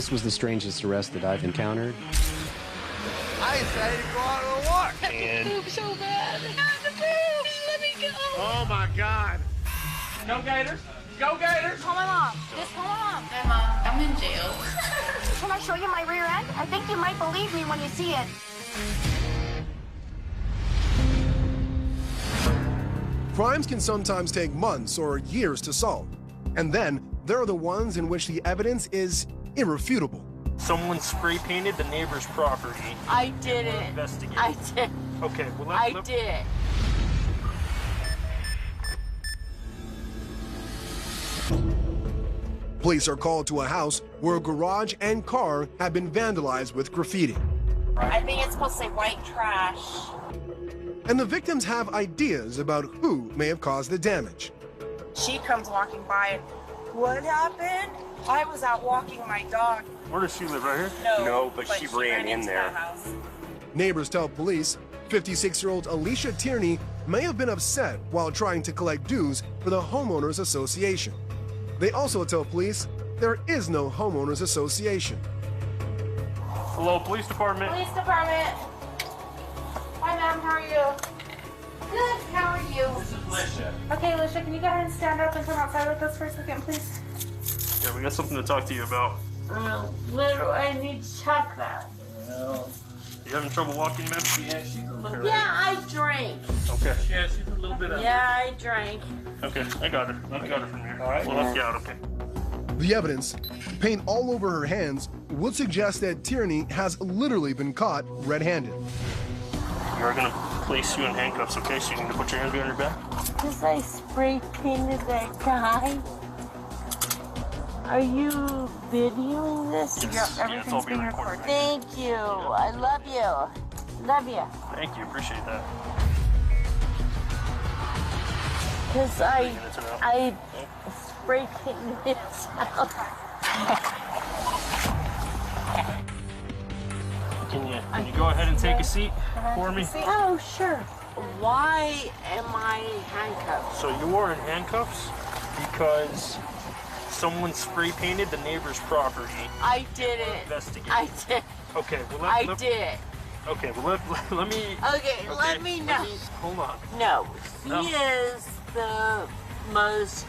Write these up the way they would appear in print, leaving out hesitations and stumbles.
This was the strangest arrest that I've encountered. I decided to go out on a walk. And the poop so bad. The poop. Let me go. Oh my God. Go Gators. Go Gators. Call my mom. Just call my mom. Hey, Mom, I'm in jail. Can I show you my rear end? I think you might believe me when you see it. Crimes can sometimes take months or years to solve. And then there are the ones in which the evidence is irrefutable. Someone spray painted the neighbor's property. I did it. Investigate. I did. Okay, well, I did. Police are called to a house where a garage and car have been vandalized with graffiti. I think it's supposed to say white trash. And the victims have ideas about who may have caused the damage. She comes walking by and, what happened? I was out walking my dog. Where does she live, right here? No, but she ran in into there. that house. Neighbors tell police 56-year-old Alicia Tierney may have been upset while trying to collect dues for the Homeowners Association. They also tell police there is no Homeowners Association. Hello, police department. Police department. Hi, ma'am. How are you? Good. How are you? This is Alicia. Okay, Alicia, can you go ahead and stand up and come outside with us for a second, please? Yeah, we got something to talk to you about. Where do I need to check that? Well, You having trouble walking, man? yeah, she's a little. Yeah, I drank. Okay. Yeah, she's a little bit. Yeah, I drank. Okay, I got her. I got her from here. All right. Well, let's get out, okay. The evidence, paint all over her hands, would suggest that Tierney has literally been caught red-handed. We're gonna place you in handcuffs, okay? So you need to put your hands behind your back. Because I spray painted that guy. Are you videoing this? Yes. Yeah, it's all being recorded. Thank you. I love you. Love you. Thank you, appreciate that. Because I spray painted it out. Can you go ahead and take a seat for me? Oh, sure. Why am I handcuffed? So you are in handcuffs because someone spray painted the neighbor's property. I did it. Investigate. I did. Okay, well I did. Okay, well let me. Okay, let me know. Hold on. No, No. he is the most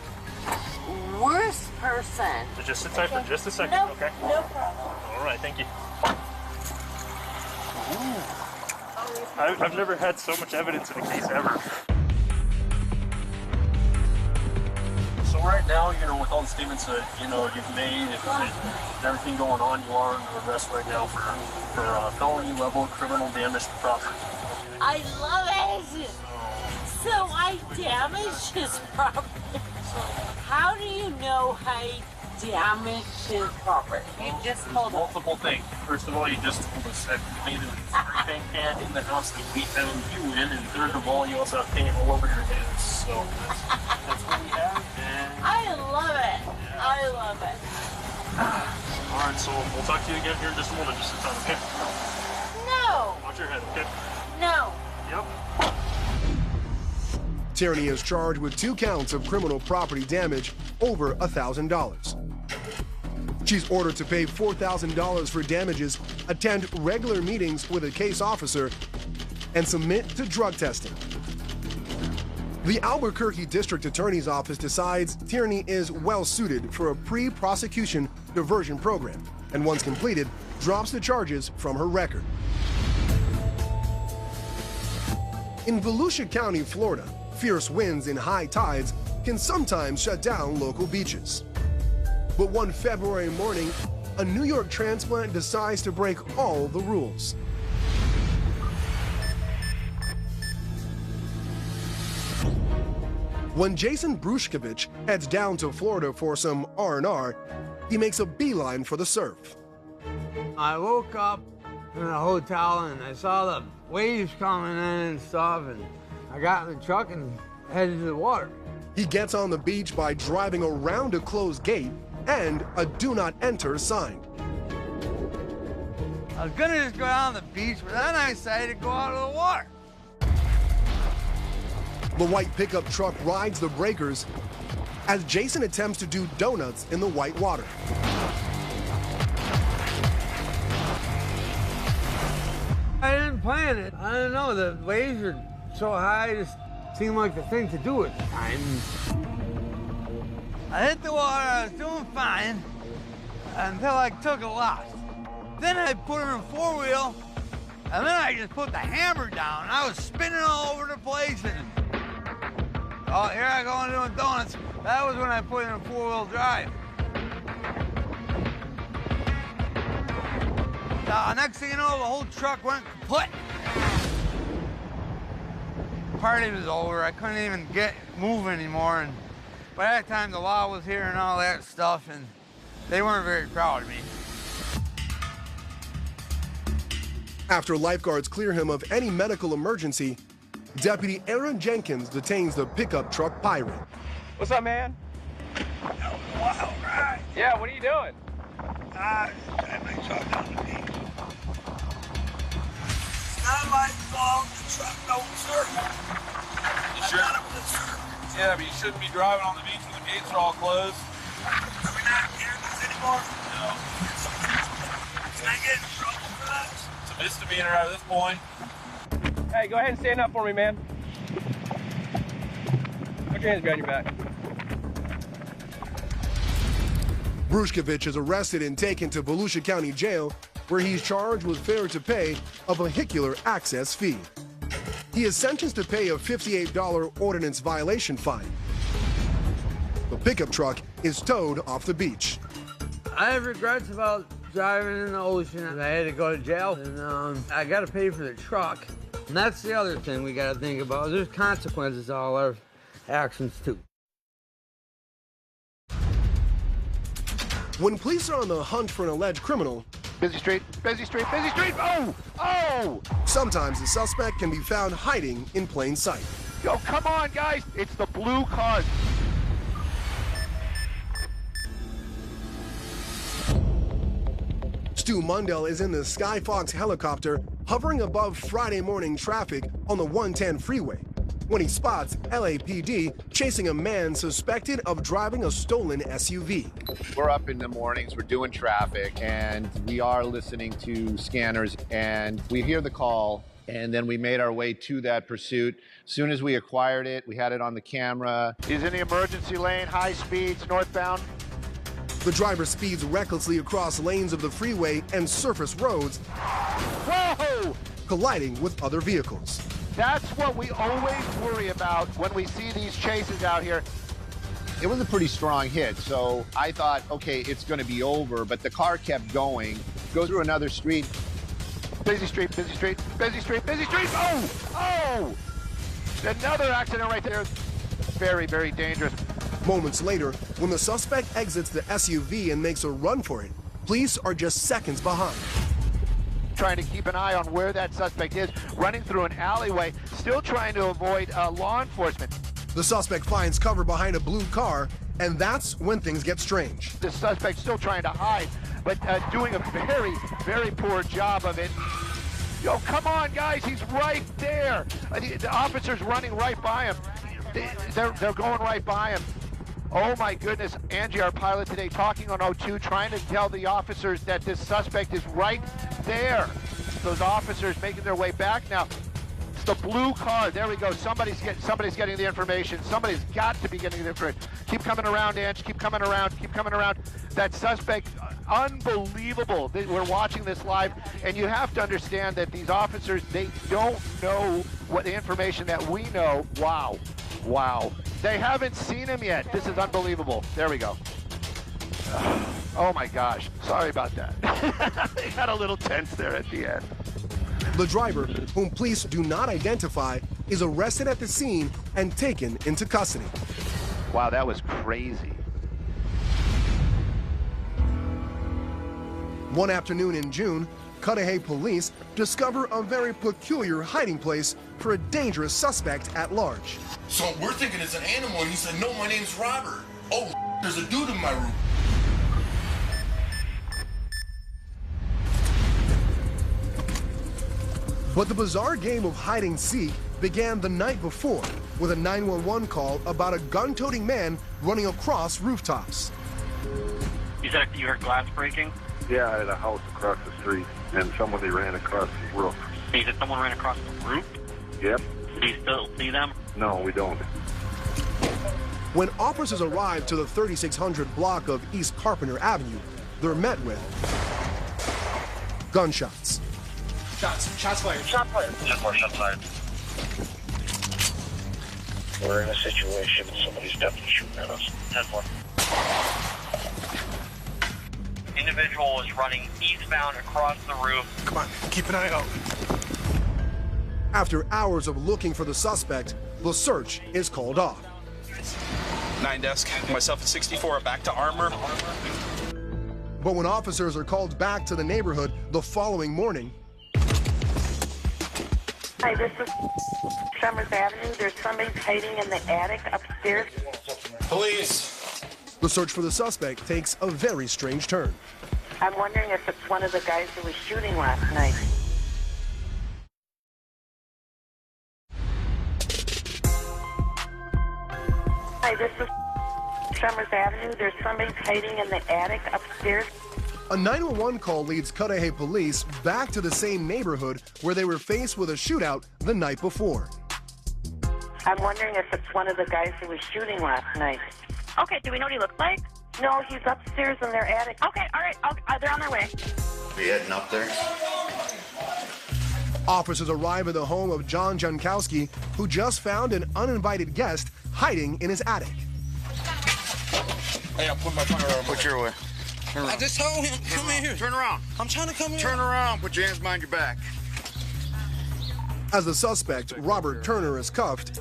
worst person. So just sit tight for just a second, No, okay? no problem. All right, thank you. Ooh. I've never had so much evidence in a case ever. So right now, with all the statements that, you've made, and everything going on, you are under arrest right now for felony level criminal damage to property. I love it. So I damaged his property. How do you know I damaged his property? You just told us. Multiple things. First of all, you just told us that you made a spray paint can in the house that we found you in, and third of all, you also have paint all over your hands. So that's what we have. And I love it. I love it. All right, so we'll talk to you again here in just a moment. Just sit down, okay? No. Watch your head, okay? No. Yep. Tierney is charged with 2 counts of criminal property damage over $1,000. She's ordered to pay $4,000 for damages, attend regular meetings with a case officer, and submit to drug testing. The Albuquerque District Attorney's Office decides Tierney is well suited for a pre-prosecution diversion program, and once completed, drops the charges from her record. In Volusia County, Florida, fierce winds and high tides can sometimes shut down local beaches. But one February morning, a New York transplant decides to break all the rules. When Jason Brushkovich heads down to Florida for some R&R, he makes a beeline for the surf. I woke up in a hotel and I saw the waves coming in and stuff, and I got in the truck and headed to the water. He gets on the beach by driving around a closed gate and a do not enter sign. I was gonna just go down the beach, but then I decided to go out of the water. The white pickup truck rides the breakers as Jason attempts to do donuts in the white water. didn't plan it. I don't know, the waves are so high, it just seemed like the thing to do at the time. I hit the water, I was doing fine, until I took a loss. Then I put her in four-wheel, and then I just put the hammer down. I was spinning all over the place, and oh, here I go doing donuts. That was when I put it in four-wheel drive. Next thing you know, the whole truck went kaput. Party was over. I couldn't even move anymore, and by that time the law was here and all that stuff, and they weren't very proud of me. After lifeguards clear him of any medical emergency, Deputy Aaron Jenkins detains the pickup truck pirate. What's up, man? Wow, right. Yeah, what are you doing? I my truck down the beach. It's not my fault. The truck don't circle. You sure? Yeah, but you shouldn't be driving on the beach when the gates are all closed. Are we not hearing this anymore? No. Can I get in trouble for that? It's a misdemeanor at this point. Hey, go ahead and stand up for me, man. Put your hands behind your back. Brushkovich is arrested and taken to Volusia County Jail, where he's charged with failure to pay a vehicular access fee. He is sentenced to pay a $58 ordinance violation fine. The pickup truck is towed off the beach. I have regrets about driving in the ocean. I had to go to jail, and I got to pay for the truck. And that's the other thing we got to think about. There's consequences to all our actions, too. When police are on the hunt for an alleged criminal, Busy street, busy street, busy street. Oh, oh! sometimes the suspect can be found hiding in plain sight. Yo, come on, guys. It's the blue car. Stu Mundell is in the Skyfox helicopter hovering above Friday morning traffic on the 110 freeway when he spots LAPD chasing a man suspected of driving a stolen SUV. We're up in the mornings, we're doing traffic, and we are listening to scanners, and we hear the call, and then we made our way to that pursuit. As soon as we acquired it, we had it on the camera. He's in the emergency lane, high speeds, northbound. The driver speeds recklessly across lanes of the freeway and surface roads, Whoa! colliding with other vehicles. That's what we always worry about when we see these chases out here. It was a pretty strong hit, so I thought, okay, it's gonna be over, but the car kept going, go through another street. Busy street, busy street, busy street, busy street. Oh! Oh! Another accident right there. Very, very dangerous. Moments later, when the suspect exits the SUV and makes a run for it, police are just seconds behind. Trying to keep an eye on where that suspect is, running through an alleyway, still trying to avoid law enforcement. The suspect finds cover behind a blue car, and that's when things get strange. The suspect's still trying to hide, but doing a very, very poor job of it. Yo, come on, guys, he's right there. The officer's running right by him. They're going right by him. Oh my goodness, Angie, our pilot today, talking on O2, trying to tell the officers that this suspect is right there. Those officers making their way back now. It's the blue car. There we go. Somebody's getting the information. Somebody's got to be getting the information. Keep coming around, Ange. Keep coming around. Keep coming around. That suspect, unbelievable. We're watching this live, and you have to understand that these officers, they don't know what the information that we know. Wow. Wow. They haven't seen him yet. This is unbelievable. There we go. Oh my gosh. Sorry about that. They got a little tense there at the end. The driver, whom police do not identify, is arrested at the scene and taken into custody. Wow, that was crazy. One afternoon in June, Cudahy police discover a very peculiar hiding place for a dangerous suspect at large. So we're thinking it's an animal, and he said, no, my name's Robert. Oh, there's a dude in my room. But the bizarre game of hide-and-seek began the night before with a 911 call about a gun-toting man running across rooftops. You said you heard glass breaking? Yeah, I had a house across the street, and somebody ran across the roof. You said someone ran across the roof? Yep. Do you still see them? No, we don't. When officers arrive to the 3600 block of East Carpenter Avenue, they're met with gunshots. Shots fired. Shot fired. Shot fired. We're in a situation. Somebody's definitely shooting at us. 10-4. Individual was running eastbound across the roof. Come on, keep an eye out. After hours of looking for the suspect, the search is called off. 9 desk. Myself at 64 are back to armor. But when officers are called back to the neighborhood the following morning, Hi, this is Summers Avenue. There's somebody hiding in the attic upstairs. Police. the search for the suspect takes a very strange turn. I'm wondering if it's one of the guys who was shooting last night. Hi, this is Summers Avenue. There's somebody hiding in the attic upstairs. A 911 call leads Cudahy police back to the same neighborhood where they were faced with a shootout the night before. I'm wondering if it's one of the guys who was shooting last night. Okay, do we know what he looks like? No, he's upstairs in their attic. Okay, all right, they're on their way. Are you heading up there? Officers arrive at the home of John Jankowski, who just found an uninvited guest hiding in his attic. Hey, I'll put my firearm. Put your way. I just told him, come in here. Turn around. I'm trying to come in. Turn around. Put your hands behind your back. As the suspect, Robert Turner, is cuffed,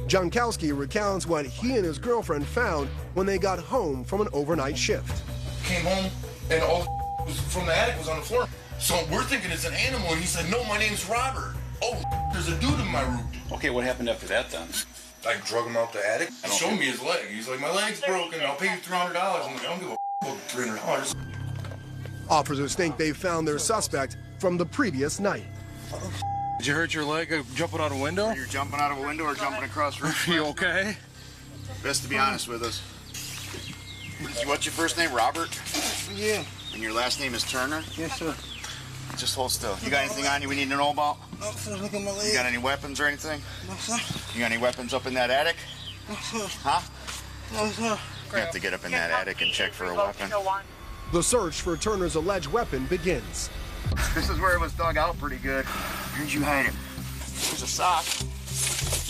Jankowski recounts what he and his girlfriend found when they got home from an overnight shift. Came home and all was from the attic was on the floor. So we're thinking it's an animal, and he said, "No, my name's Robert." Oh, there's a dude in my room. Okay, what happened after that then? I drug him out the attic. He showed me his leg. He's like, "My leg's broken. I'll pay you $300." I'm like, "I don't give a about $300." Officers think they found their suspect from the previous night. Did you hurt your leg jumping out a window? You're jumping out of a window or jumping across the roof? You okay? Best to be honest with us. What's your first name, Robert? Yeah. And your last name is Turner? Yes, sir. Just hold still. You got anything on you we need to know about? No, sir. Look at my leg. You got any weapons or anything? No, sir. You got any weapons up in that attic? No, sir. Huh? No, sir. You have to get up in that attic and check for a weapon. The search for Turner's alleged weapon begins. This is where it was dug out pretty good. Where'd you hide it? There's a sock.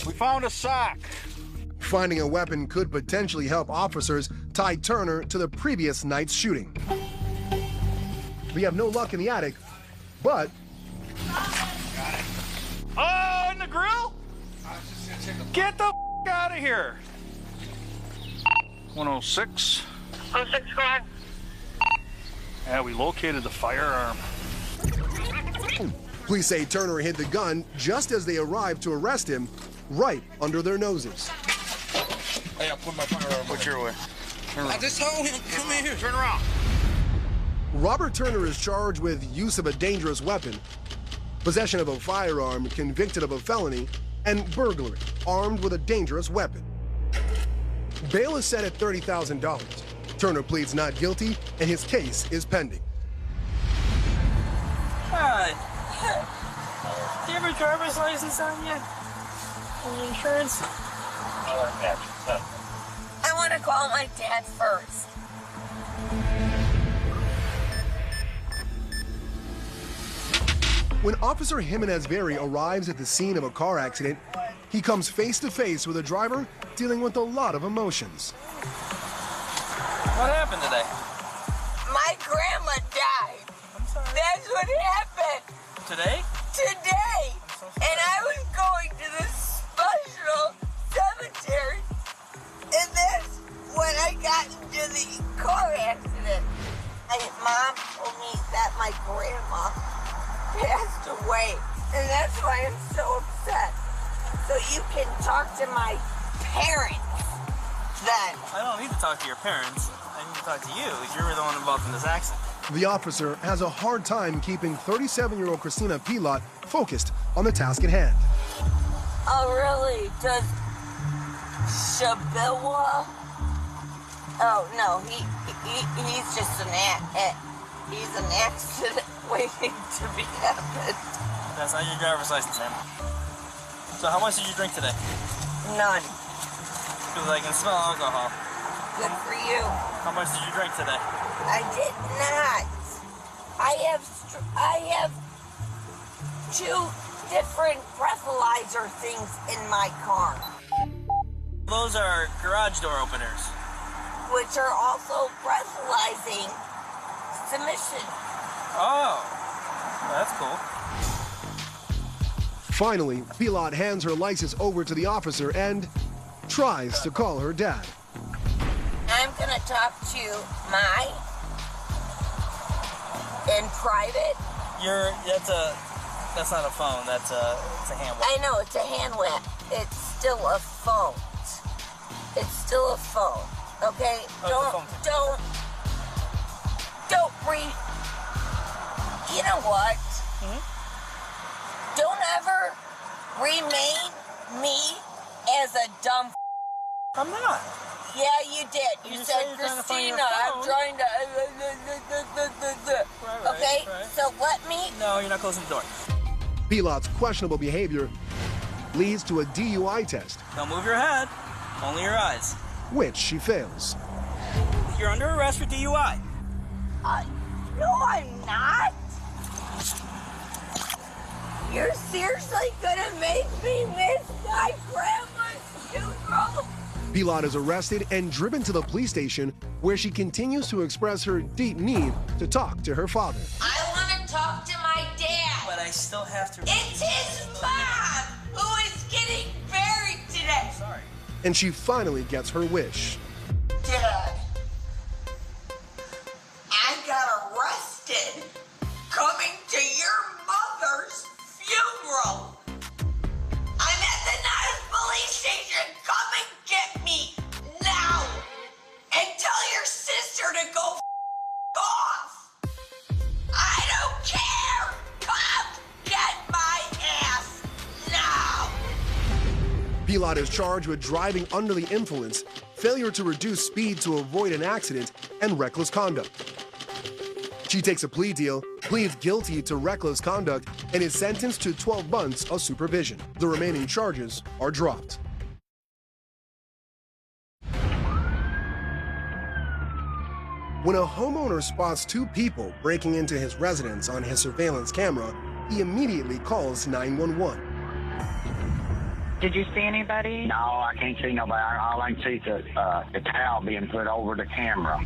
We found a sock. Finding a weapon could potentially help officers tie Turner to the previous night's shooting. We have no luck in the attic, but... Oh, in the grill? Get the out of here. 106. 106, go ahead. Yeah, we located the firearm. Police say Turner hid the gun just as they arrived to arrest him, right under their noses. Hey, I'll put my firearm. Put your way. I just told him, come in here. Turn around. Robert Turner is charged with use of a dangerous weapon, possession of a firearm convicted of a felony, and burglary armed with a dangerous weapon. Bail is set at $30,000. Turner pleads not guilty, and his case is pending. Hi. Do you have a driver's license on you? Or insurance? I want to call my dad first. When Officer Jimenez Berry arrives at the scene of a car accident, he comes face to face with a driver dealing with a lot of emotions. What happened today? My grandma died. That's what happened. Today? Today. And I was going to this special cemetery. And that's when I got into the car accident. My mom told me that my grandma passed away. And that's why I'm so upset. So you can talk to my parents then. I don't need to talk to your parents. I need to talk to you. You were the one involved in this accident. The officer has a hard time keeping 37-year-old Christina Pilot focused on the task at hand. Oh, really? Does Shabiwa? Oh, no, he's just he's an accident waiting to be happened. That's not your driver's license, ma'am. So how much did you drink today? None. Because I can smell alcohol. Good for you. How much did you drink today? I did not. I have 2 different breathalyzer things in my car. Those are garage door openers. Which are also breathalyzing submission. Oh, that's cool. Finally, Pilot hands her license over to the officer and tries to call her dad. I'm gonna talk to my in private. That's not a phone. It's a hand whip. I know it's a hand whip. It's still a phone. It's still a phone. Okay? Don't breathe. You know what? Don't ever remain me as a dumb. I'm not. Yeah, you did. You said, Christina, I'm trying to. Okay, so let me. No, you're not closing the door. Pilot's questionable behavior leads to a DUI test, Don't move your head, only your eyes. which she fails. You're under arrest for DUI. No, I'm not. You're seriously gonna make me miss my grandma's funeral? Pilot is arrested and driven to the police station, where she continues to express her deep need to talk to her father. I want to talk to my dad. But I still have to. It's his mom who is getting buried today. Sorry. And she finally gets her wish. Dad, I got arrested coming to your mother's funeral. I'm at the Niles police station. Come and get me now. And tell your sister to go off. I don't care. Come get my ass now. Pilot is charged with driving under the influence, failure to reduce speed to avoid an accident, and reckless conduct. She takes a plea deal, pleads guilty to reckless conduct, and is sentenced to 12 months of supervision. The remaining charges are dropped. When a homeowner spots 2 people breaking into his residence on his surveillance camera, he immediately calls 911. Did you see anybody? No, I can't see nobody. All I can see is the towel being put over the camera.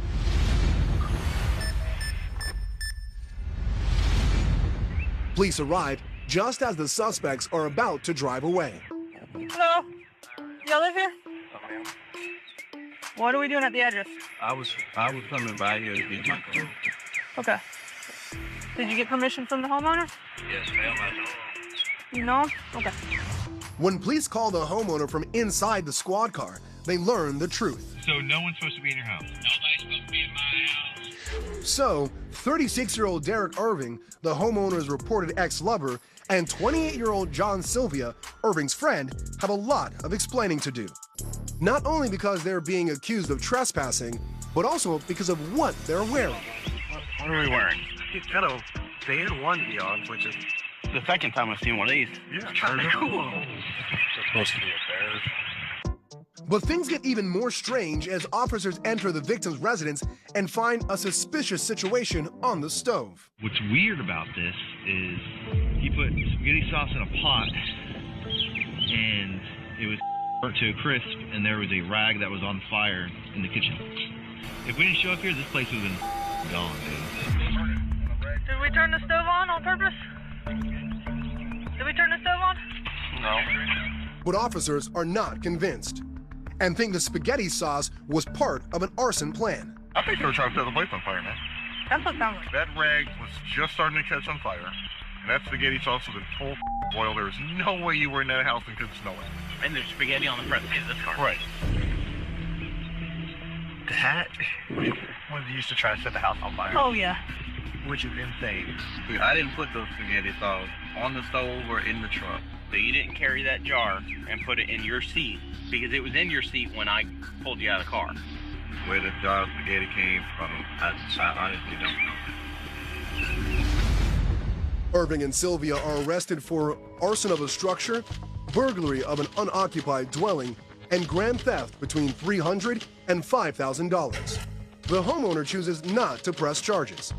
Police arrive just as the suspects are about to drive away. Hello? Y'all live here? What are we doing at the address? I was coming by here to get my car. Okay. Did you get permission from the homeowner? Yes, ma'am, I know. You know him? Okay. When police call the homeowner from inside the squad car, they learn the truth. So no one's supposed to be in your house? Nobody's supposed to be in my house. So, 36-year-old Derek Irving, the homeowner's reported ex-lover, and 28-year-old John Sylvia, Irving's friend, have a lot of explaining to do. Not only because they're being accused of trespassing, but also because of what they're wearing. What are we wearing? They had one on, which is the second time I've seen one of these. Yeah, kind of cool. It's supposed to be a bear. But things get even more strange as officers enter the victim's residence and find a suspicious situation on the stove. What's weird about this is he put spaghetti sauce in a pot, and it was burnt to a crisp, and there was a rag that was on fire in the kitchen. If we didn't show up here, this place would have been gone, dude. Did we turn the stove on purpose? Did we turn the stove on? No. But officers are not convinced and think the spaghetti sauce was part of an arson plan. I think they were trying to set the place on fire, man. That's what sounds like. That rag was just starting to catch on fire, and that spaghetti sauce was in full boil. There was no way you were in that house and could smell it. And there's spaghetti on the front seat of this car. Right. That when they used to try to set the house on fire. Oh, yeah. Which is insane. I didn't put the spaghetti sauce on the stove or in the truck. So you didn't carry that jar and put it in your seat because it was in your seat when I pulled you out of the car. Where the jar of spaghetti came from, I honestly don't know. Irving and Sylvia are arrested for arson of a structure, burglary of an unoccupied dwelling, and grand theft between $300 and $5,000. The homeowner chooses not to press charges.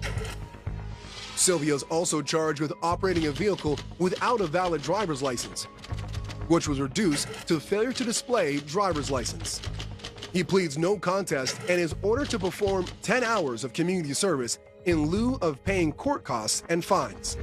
Sylvia is also charged with operating a vehicle without a valid driver's license, which was reduced to failure to display driver's license. He pleads no contest and is ordered to perform 10 hours of community service in lieu of paying court costs and fines.